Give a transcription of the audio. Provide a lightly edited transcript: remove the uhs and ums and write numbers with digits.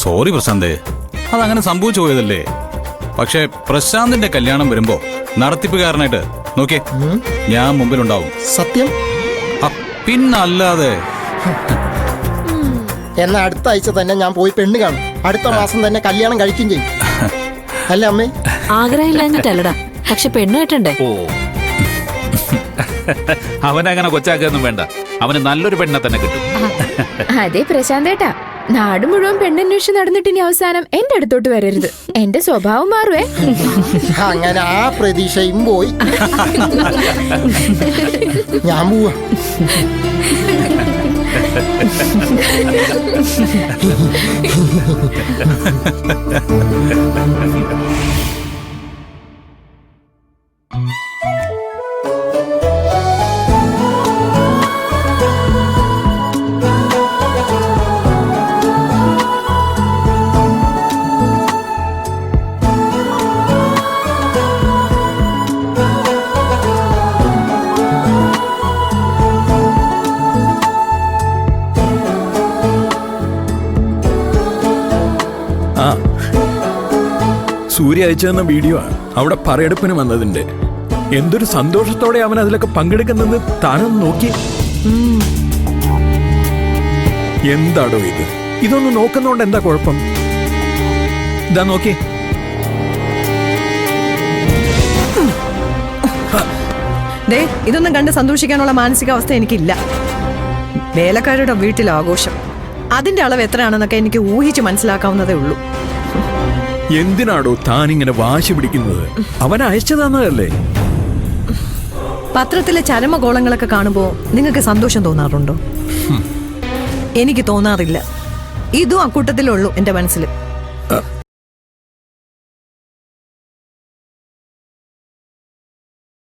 Sorry പ്രശാന്തേ, അതങ്ങനെ സംഭവിച്ചു പോയതല്ലേ. പക്ഷെ പ്രശാന്തിന്റെ കല്യാണം വരുമ്പോ നടത്തിപ്പുകാരനായിട്ട് നോക്കിയേ ഞാൻ മുമ്പിലുണ്ടാവും. സത്യം? പിന്നല്ലാതെ. എന്നാ അടുത്ത ആഴ്ച തന്നെ ഞാൻ പോയി പെണ്ണ് കാണും. അടുത്ത മാസം തന്നെ കല്യാണം കഴിക്കുകയും ചെയ്യും. അല്ലേ അമ്മേ? ആഗ്രഹമില്ലാഞ്ഞിട്ടല്ലടാ, പക്ഷെ പെണ്ണ് കിട്ടണ്ടേ. ഓ അവനങ്ങനെ കൊച്ചാക്കൊന്നും വേണ്ട, അവന് നല്ലൊരു പെണ്ണെ തന്നെ കിട്ടും. അതെ പ്രശാന്തേട്ടാ, നാട് മുഴുവൻ പെണ്ണന്വേഷിച്ച് നടന്നിട്ട് ഇനി അവസാനം എന്റെ അടുത്തോട്ട് വരരുത്. എന്റെ സ്വഭാവം മാറുവേ. അങ്ങനെ ആ പ്രതീക്ഷയും പോയി. ഞാൻ പോവാ. സൂര്യ അയച്ചു തന്ന വീഡിയോ അവിടെ പറയെടുപ്പിന് വന്നതിന്റെ. എന്തൊരു സന്തോഷത്തോടെ അവൻ അതിലൊക്കെ പങ്കെടുക്കുന്നെന്ന് താനൊന്ന് നോക്കി. എന്താടോ ഇത്? ഇതൊന്ന് നോക്കുന്നോണ്ട് എന്താ കുഴപ്പം? ഇതാ നോക്കി. ഇതൊന്നും കണ്ട് സന്തോഷിക്കാനുള്ള മാനസികാവസ്ഥ എനിക്കില്ല. വേലക്കാരുടെ വീട്ടിൽ ആഘോഷം, അതിന്റെ അളവ് എത്രയാണെന്നൊക്കെ എനിക്ക് ഊഹിച്ച് മനസ്സിലാക്കാവുന്നതേ ഉള്ളൂ. എന്തിനാടോ താനിങ്ങനെ വാശി പിടിക്കുന്നത്? അവൻ അയച്ചു തന്നതല്ലേ. പത്രത്തിലെ ചരമകോളങ്ങളൊക്കെ കാണുമ്പോ നിങ്ങൾക്ക് സന്തോഷം തോന്നാറുണ്ടോ? എനിക്ക് തോന്നാറില്ല. ഇതും അക്കൂട്ടത്തിലുള്ളൂ എന്റെ മനസ്സിൽ.